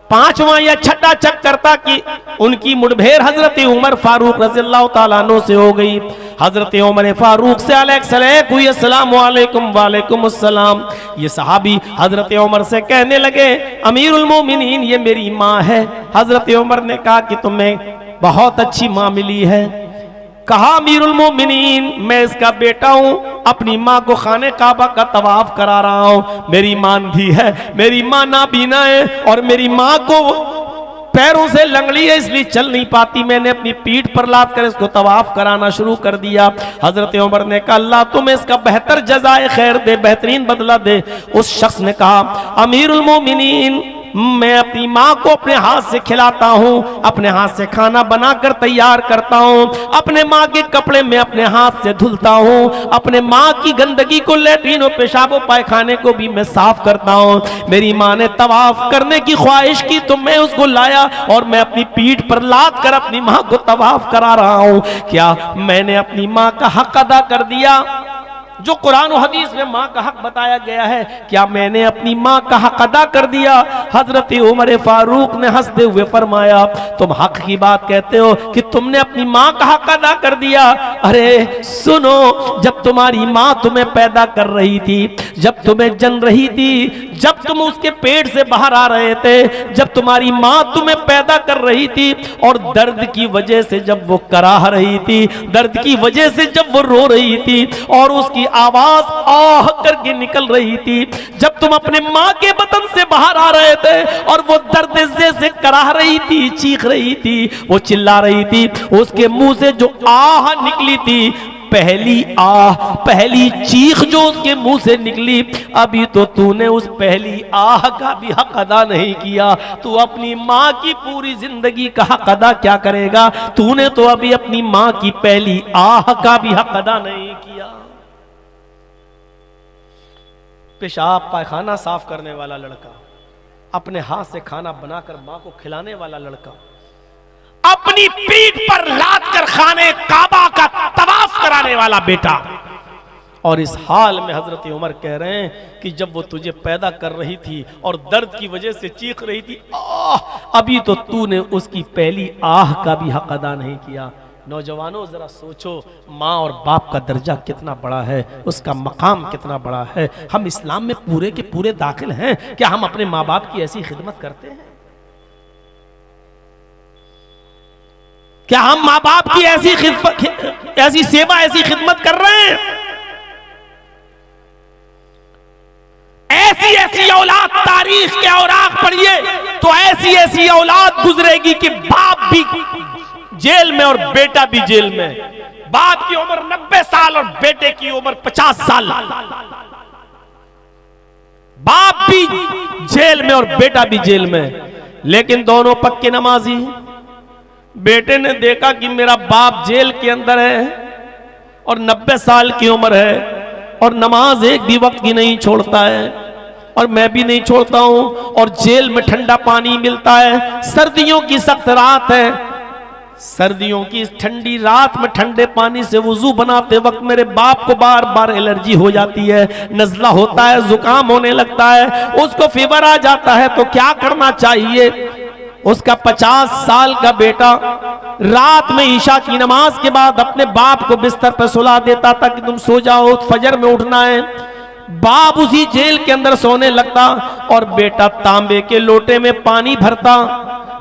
पांचवा या छठा चक्कर था कि उनकी मुठभेड़ हजरत उमर फारूक रज़ियल्लाहु ताला अन्हु से हो गई। हजरत उमर फारूक से अलैक हुई, अस्सलाम वालेकुम, वालेकुम अस्सलाम। ये सहाबी हजरत उमर से कहने लगे अमीरुल मोमिनीन ये मेरी माँ है। हजरत उमर ने कहा कि तुम्हें बहुत अच्छी माँ मिली है। कहा अमीरुल मोमिनीन मैं इसका बेटा हूं, अपनी माँ को खाने काबा का तवाफ करा रहा हूं, मेरी मां भी है, मेरी माँ नाबीना है और मेरी माँ को पैरों से लंगड़ी है इसलिए चल नहीं पाती, मैंने अपनी पीठ पर लाद कर इसको तवाफ कराना शुरू कर दिया। हजरत उमर ने कहा अल्लाह तुम्हें इसका बेहतर जज़ाए खैर दे, बेहतरीन बदला दे। उस शख्स ने कहा अमीरुल मोमिनीन, मैं अपनी माँ को अपने हाथ से खिलाता हूँ, अपने हाथ से खाना बनाकर तैयार करता हूँ, अपने माँ के कपड़े में अपने हाथ से धुलता हूँ, अपने माँ की गंदगी को, लैट्रिन और पेशाब पायखाने को भी मैं साफ करता हूँ। मेरी माँ ने तवाफ करने की ख्वाहिश की तो मैं उसको लाया और मैं अपनी पीठ पर लाद कर अपनी माँ को तवाफ करा रहा हूँ। क्या मैंने अपनी माँ का हक अदा कर दिया जो कुरान और हदीस में माँ का हक बताया गया है? क्या मैंने अपनी माँ का हक अदा कर दिया? हजरत उमर फारूक ने हंसते हुए फरमाया तुम हक की बात कहते हो कि तुमने अपनी माँ का हक अदा कर दिया? अरे सुनो, जब तुम्हारी माँ तुम्हें पैदा कर रही थी, जब तुम्हें जन रही थी, जब तुम उसके पेट से बाहर आ रहे थे, जब तुम्हारी माँ तुम्हें पैदा कर रही थी और दर्द की वजह से जब वो कराह रही थी, दर्द की वजह से जब वो रो रही थी और उसकी आवाज आह करके निकल रही थी, जब तुम अपने माँ के बतन से बाहर आ रहे थे और वो दर्द से कराह रही थी, चीख रही थी, वो चिल्ला रही थी, उसके मुंह से जो आह निकली थी, पहली आह, पहली चीख जो उसके मुंह से निकली, अभी तो तूने उस पहली आह का भी हक अदा नहीं किया। तू अपनी माँ की पूरी जिंदगी का हक अदा क्या करेगा? तूने तो अभी अपनी माँ की पहली आह का भी हक अदा नहीं किया। पेशाब पायखाना साफ करने वाला लड़का, अपने हाथ से खाना बनाकर माँ को खिलाने वाला लड़का, अपनी पीठ पर लाद कर खाने काबा का तवाफ कराने वाला बेटा, और इस हाल में हजरत उमर कह रहे हैं कि जब वो तुझे पैदा कर रही थी और दर्द की वजह से चीख रही थी, अभी तो तूने उसकी पहली आह का भी हक अदा नहीं किया। नौजवानों जरा सोचो, माँ और बाप का दर्जा कितना बड़ा है, उसका मकाम कितना बड़ा है। हम इस्लाम में पूरे के पूरे दाखिल हैं। क्या हम अपने माँ बाप की ऐसी खिदमत करते हैं? क्या हम माँ बाप की ऐसी सेवा, ऐसी खिदमत कर रहे हैं? ऐसी ऐसी औलाद, तारीख के औराक पढ़िए तो ऐसी ऐसी औलाद गुजरेगी कि बाप भी जेल में और बेटा भी जेल में। बाप की उम्र 90 साल और बेटे की उम्र 50 साल। बाप भी जेल में और बेटा भी जेल में, लेकिन दोनों पक्के नमाजी। बेटे ने देखा कि मेरा बाप जेल के अंदर है और 90 साल की उम्र है और नमाज एक भी वक्त की नहीं छोड़ता है और मैं भी नहीं छोड़ता हूं, और जेल में ठंडा पानी मिलता है, सर्दियों की सख्त रात है, सर्दियों की इस ठंडी रात में ठंडे पानी से वुजू बनाते वक्त मेरे बाप को बार बार एलर्जी हो जाती है, नज़ला होता है, जुकाम होने लगता है, उसको फीवर आ जाता है। तो क्या करना चाहिए? उसका 50 साल का बेटा रात में ईशा की नमाज के बाद अपने बाप को बिस्तर पर सुला देता था कि तुम सो जाओ, फजर में उठना है। बाप उसी जेल के अंदर सोने लगता और बेटा तांबे के लोटे में पानी भरता,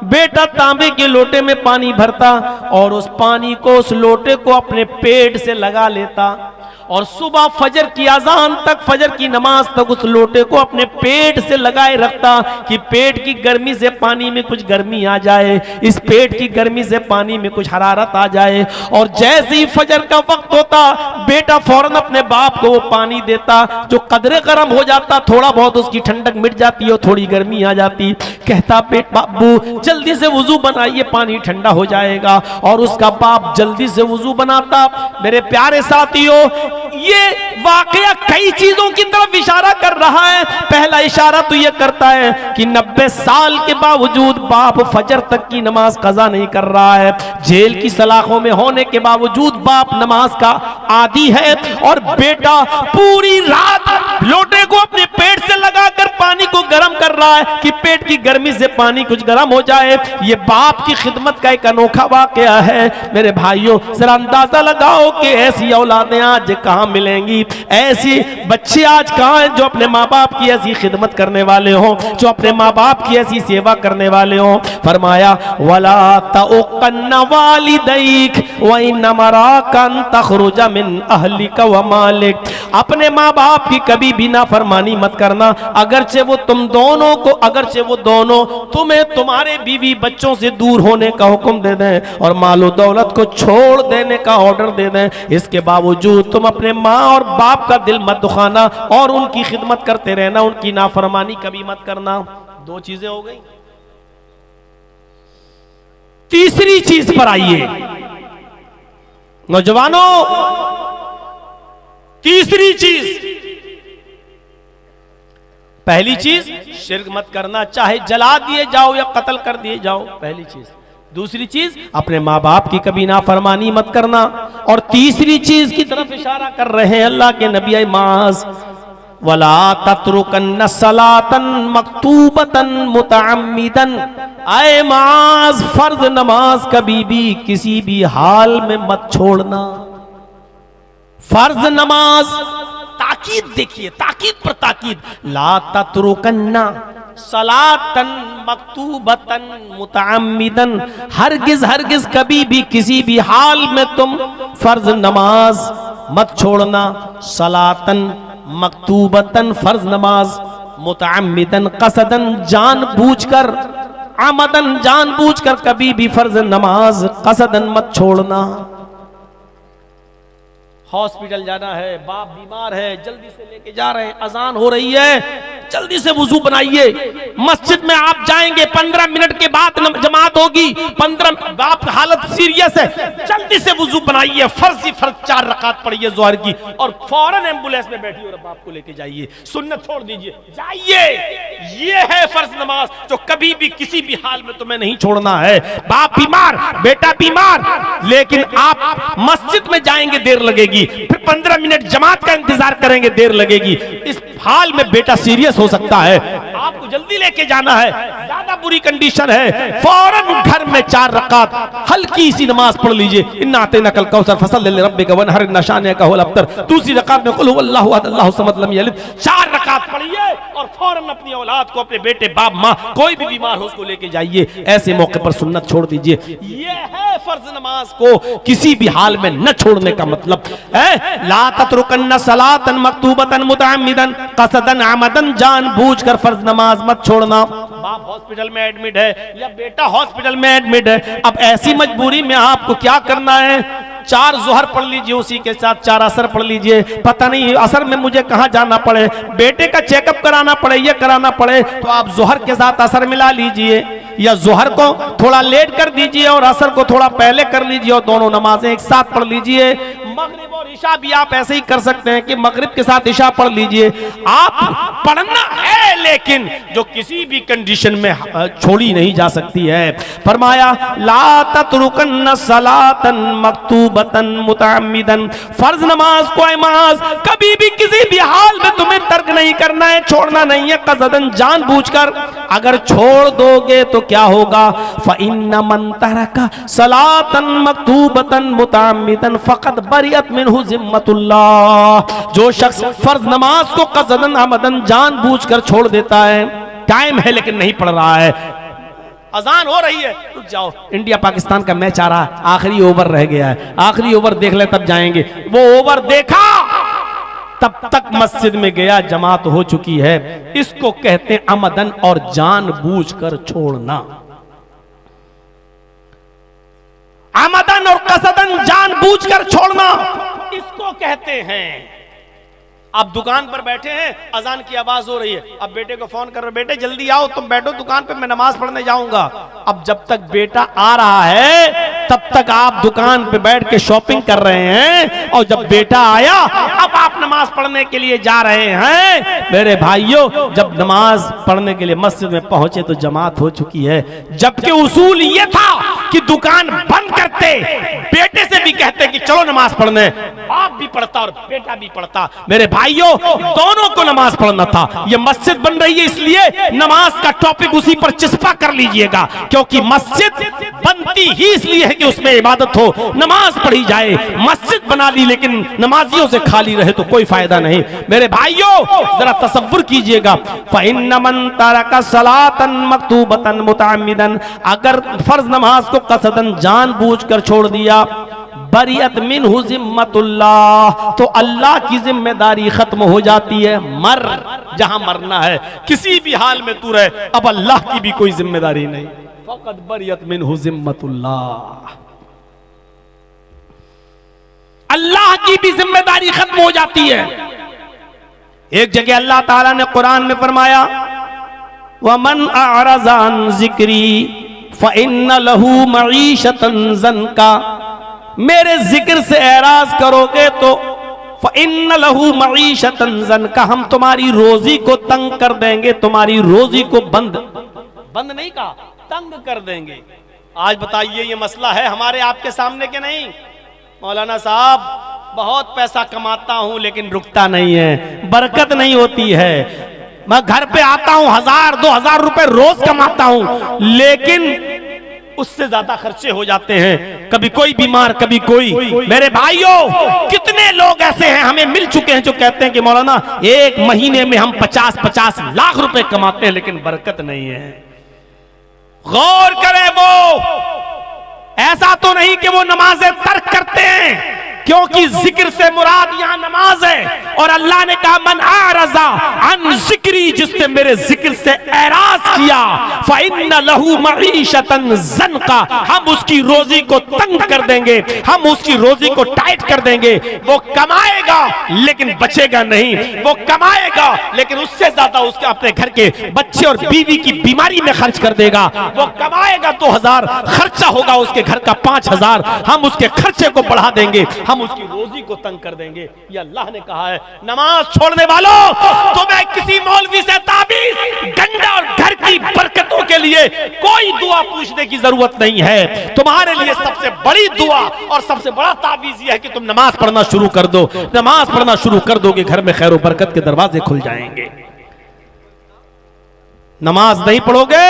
बेटा तांबे के लोटे में पानी भरता और उस पानी को, उस लोटे को अपने पेट से लगा लेता और सुबह फजर की अजान तक, फजर की नमाज तक उस लोटे को अपने पेट से लगाए रखता कि पेट की गर्मी से पानी में कुछ गर्मी आ जाए, इस पेट की गर्मी से पानी में कुछ हरारत आ जाए। और जैसे ही फजर का वक्त होता, बेटा फौरन अपने बाप को वो पानी देता जो कदरे गर्म हो जाता, थोड़ा बहुत उसकी ठंडक मिट जाती और थोड़ी गर्मी आ जाती। कहता पेट बाबू जल्दी से वुजू बनाइए, पानी ठंडा हो जाएगा। और उसका बाप जल्दी से वुजू बनाता। मेरे प्यारे साथियों, ये वाकया कई चीजों की तरफ इशारा कर रहा है। पहला इशारा तो ये करता है कि 90 साल के बावजूद बाप फजर तक की नमाज कज़ा नहीं कर रहा है, जेल की सलाखों में होने के बावजूद बाप नमाज का आदी है और बेटा पूरी रात लोटे को अपने पेट से लगाकर पानी को गर्म कर रहा है कि पेट की गर्मी से पानी कुछ गर्म हो जाए। ये बाप की खिदमत का एक अनोखा वाकया है। मेरे भाइयों, जरा अंदाजा लगाओ कि ऐसी औलादें आज कहां मिलेंगी, ऐसी बच्चे आज कहां हैं जो अपने माँ बाप की ऐसी खिदमत करने वाले हों, जो अपने माँ बाप की ऐसी सेवा करने वाले हों। फरमाया वला तउकन्न वालिदैक व इन्नमा कन तखरुजा मिन अहलिका व मालिक। अपने माँ बाप की कभी भी नाफरमानी मत करना, अगरचे वो तुम दोनों दोनों को अगरचे वो दोनों तुम्हें तुम्हारे बीवी बच्चों से दूर होने का हुक्म दे दें और मालो दौलत को छोड़ देने का ऑर्डर दे दें, इसके बावजूद तुम अपने माँ और बाप का दिल मत दुखाना और उनकी खिदमत करते रहना, उनकी नाफरमानी कभी मत करना। दो चीजें हो गई। तीसरी चीज पर आइए नौजवानों, तीसरी चीज। पहली चीज शिर्क मत करना, चाहे जला दिए जाओ या कत्ल कर दिए जाओ, पहली चीज। दूसरी चीज अपने माँ बाप की कभी नाफरमानी मत करना। और तीसरी चीज की तरफ इशारा कर रहे हैं अल्लाह के नबी माज, वला तत्रुकन्न सलातन मक्तूबतन मुतअम्मिदन, आए माज फर्ज नमाज कभी भी किसी भी हाल में मत छोड़ना। फर्ज नमाज, ताकीद देखिए, ताकीद पर ताकीद, ला तत्रुकन्ना सलातन मक्तूबतन मुतअम्मिदन, हरगिज हरगिज कभी भी किसी भी हाल में तुम फर्ज नमाज मत छोड़ना। सलातन मक्तूबतन फर्ज नमाज, मुतअम्मिदन कसदन जानबूझकर, आमदन जानबूझकर कभी भी फर्ज नमाज कसदन मत छोड़ना। हॉस्पिटल जाना है, बाप बीमार है, जल्दी से लेके जा रहे हैं, अजान हो रही है, जल्दी से वुजू बनाइए। मस्जिद में आप जाएंगे, 15 मिनट के बाद जमात होगी, 15 बाप हालत सीरियस है, जल्दी से वुजू बनाइए, फर्ज 4 रकात पढ़िए जोहर की और फौरन एम्बुलेंस में बैठिए और बाप को लेके जाइए, सुन्नत छोड़ दीजिए, जाइए। ये है फर्ज नमाज जो कभी भी किसी भी हाल में तुम्हें नहीं छोड़ना है। बाप बीमार, बेटा बीमार, लेकिन आप मस्जिद में जाएंगे देर लगेगी, फिर 15 मिनट जमात का इंतजार करेंगे देर लगेगी, इस हाल में बेटा सीरियस हो सकता है, आपको जल्दी लेके जाना है, ज्यादा बुरी कंडीशन है, फौरन घर में 4 रकात हल्की सी नमाज पढ़ लीजिए, इन्ना आतेना कल कौसर फसल ले रब्बिका वनहर नशाने का होल अब्तर, दूसरी रकात में कुल हुवल्लाहु अहद अल्लाहु समद लम यलिद, 4 रकात पढ़िए और फौरन अपनी औलाद को, अपने बेटे बाप माँ कोई भी बीमार हो उसको लेके जाइए। ऐसे मौके पर सुन्नत छोड़ दीजिए। ये है फर्ज नमाज को किसी भी हाल में न छोड़ने का मतलब है। ला तत्रुकन्न सलातन मक्तूबतन मुतअम्मिदन कसदन आमदन, जानबूझकर फर्ज नमाज मत छोड़ना। बाप हॉस्पिटल में एडमिट है या बेटा हॉस्पिटल में एडमिट है, अब ऐसी मजबूरी में आपको क्या करना है? 4 जोहर पढ़ लीजिए, उसी के साथ 4 असर पढ़ लीजिए, पता नहीं असर में मुझे कहां जाना पड़े, बेटे का चेकअप कराना पड़े, ये कराना पड़े, तो आप जोहर के साथ असर मिला लीजिए या जोहर को थोड़ा लेट कर दीजिए और असर को थोड़ा पहले कर लीजिए और दोनों नमाजें एक साथ पढ़ लीजिए। मगरिब और इशा भी आप ऐसे ही कर सकते हैं कि मगरिब के साथ इशा पढ़ लीजिए। आप पढ़ना है लेकिन जो किसी भी कंडीशन में छोड़ी नहीं जा सकती है। फरमाया ला तत्रुकन्न सलातन मक्तूबतन मुतअम्मिदन, फर्ज नमाज को नमाज कभी भी किसी भी हाल में तुम्हें तर्क नहीं करना है, छोड़ना नहीं है, कसदन जानबूझकर। अगर छोड़ दोगे तो क्या होगा? फ़इन्न मन तरका सलातन मक्तूबतन मुतअम्मिदन फ़क़द बरियत मिन्हु ज़िम्मतुल्लाह, जो शख्स फर्ज नमाज को कसदन आमदन जानबूझकर छोड़ देता है, टाइम है लेकिन नहीं पढ़ रहा है, अजान हो रही है, रुक जाओ, इंडिया पाकिस्तान का मैच आ रहा है, आखिरी ओवर रह गया है, आखिरी ओवर देख ले तब जाएंगे, वो ओवर देखा तब तक मस्जिद में गया, जमात हो चुकी है। इसको कहते हैं आमदन और जानबूझकर छोड़ना। आमदन और कसदन जानबूझकर छोड़ना इसको कहते हैं। आप दुकान पर बैठे हैं, अजान की आवाज हो रही है, अब बेटे को फोन कर रहे, बेटे जल्दी आओ, तुम बैठो दुकान पे, मैं नमाज पढ़ने जाऊंगा। अब जब तक बेटा आ रहा है तब तक आप दुकान पे बैठ के शॉपिंग कर रहे हैं, और जब बेटा आया अब आप नमाज पढ़ने के लिए जा रहे हैं। मेरे भाइयों, जब नमाज पढ़ने के लिए मस्जिद में पहुंचे तो जमात हो चुकी है, जबकि उसूल ये था कि दुकान बंद करते, बेटे से भी कहते कि चलो नमाज पढ़ने, बाप भी पढ़ता और बेटा भी पढ़ता। मेरे भाइयों, दोनों को नमाज पढ़ना था। ये मस्जिद बन रही है इसलिए नमाज का टॉपिक उसी पर चिस्पा कर लीजिएगा, क्योंकि मस्जिद बनती ही इसलिए है कि उसमें इबादत हो, नमाज पढ़ी जाए। मस्जिद बना ली लेकिन नमाजियों से खाली रहे तो कोई फायदा नहीं। मेरे भाइयों, जरा तसव्वुर कीजिएगा, फ़इन्न मन तरका सलातन मक्तूबतन मुतअम्मिदन, अगर फर्ज नमाज को कसदन जानबूझकर छोड़ दिया, बरियत मिन्हु जिम्मतुल्लाह, तो अल्लाह की जिम्मेदारी खत्म हो जाती है। मर जहां मरना है, किसी भी हाल में तू रहे, अब अल्लाह की भी कोई जिम्मेदारी नहीं। फकत बरियत मिन्हु जिम्मतुल्लाह, अल्लाह की भी जिम्मेदारी खत्म हो जाती है। एक जगह अल्लाह ताला ने कुरान में फरमाया, वमन अअरज़ा अन ज़िक्री फ़इन्न लहू मईशतन ज़न्का, मेरे जिक्र से एराज करोगे तो फ़इन्न लहू मईशतन ज़न्का, हम तुम्हारी रोजी को तंग कर देंगे, तुम्हारी रोजी को बंद नहीं कहा, तंग कर देंगे। आज बताइए ये मसला है हमारे आपके सामने के नहीं? मौलाना साहब बहुत पैसा कमाता हूं लेकिन रुकता नहीं है, बरकत नहीं होती है। मैं घर पे आता हूं 1000-2000 रुपए रोज कमाता हूं, लेकिन उससे ज्यादा खर्चे हो जाते हैं। कभी कोई बीमार, कभी कोई। मेरे भाइयों, कितने लोग ऐसे हैं हमें मिल चुके हैं जो कहते हैं कि मौलाना एक महीने में हम 50-50 लाख रुपए कमाते हैं लेकिन बरकत नहीं है। गौर करें, वो ऐसा तो नहीं कि वो नमाजें तर्क करते हैं, क्योंकि जिक्र से मुराद यहां नमाज है। और अल्लाह ने कहा मन आरज़ा अन ज़िक्री, जिसने मेरे जिक्र से एराज किया, फ़इन्न लहू मईशतन ज़न्का, हम उसकी रोजी को तंग कर देंगे, हम उसकी रोजी को टाइट कर देंगे। वो कमाएगा लेकिन बचेगा नहीं, वो कमाएगा लेकिन उससे ज्यादा उसके अपने घर के बच्चे और बीवी की बीमारी में खर्च कर देगा। वो कमाएगा 2000, खर्चा होगा उसके घर का 5000, हम उसके खर्चे को बढ़ा देंगे, हम उसकी रोजी को तंग कर देंगे। ये अल्लाह ने कहा है। नमाज छोड़ने वालों, तुम्हें किसी मौलवी से ताबीज, गंडा और घर की बरकतों के लिए कोई दुआ पूछने की जरूरत नहीं है। तुम्हारे लिए सबसे बड़ी दुआ और सबसे बड़ा ताबीज यह है कि तुम नमाज पढ़ना शुरू कर दो। नमाज पढ़ना शुरू कर दोगे, घर में खैर बरकत के दरवाजे खुल जाएंगे। नमाज नहीं पढ़ोगे,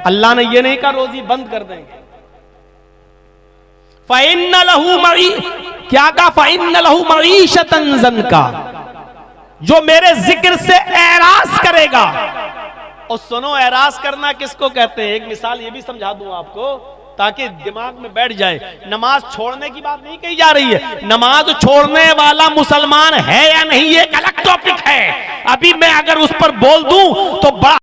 अल्लाह ने यह नहीं कहा रोजी बंद कर देंगे। फ़इन्न लहू मई, क्या कहा? फ़इन्न लहू मईशतन ज़न्का, जो मेरे जिक्र से एराज करेगा। और सुनो, एराज करना किसको कहते हैं? एक मिसाल ये भी समझा दूं आपको ताकि दिमाग में बैठ जाए। नमाज छोड़ने की बात नहीं कही जा रही है, नमाज छोड़ने वाला मुसलमान है या नहीं ये एक अलग टॉपिक है। अभी मैं अगर उस पर बोल दूं तो बड़ा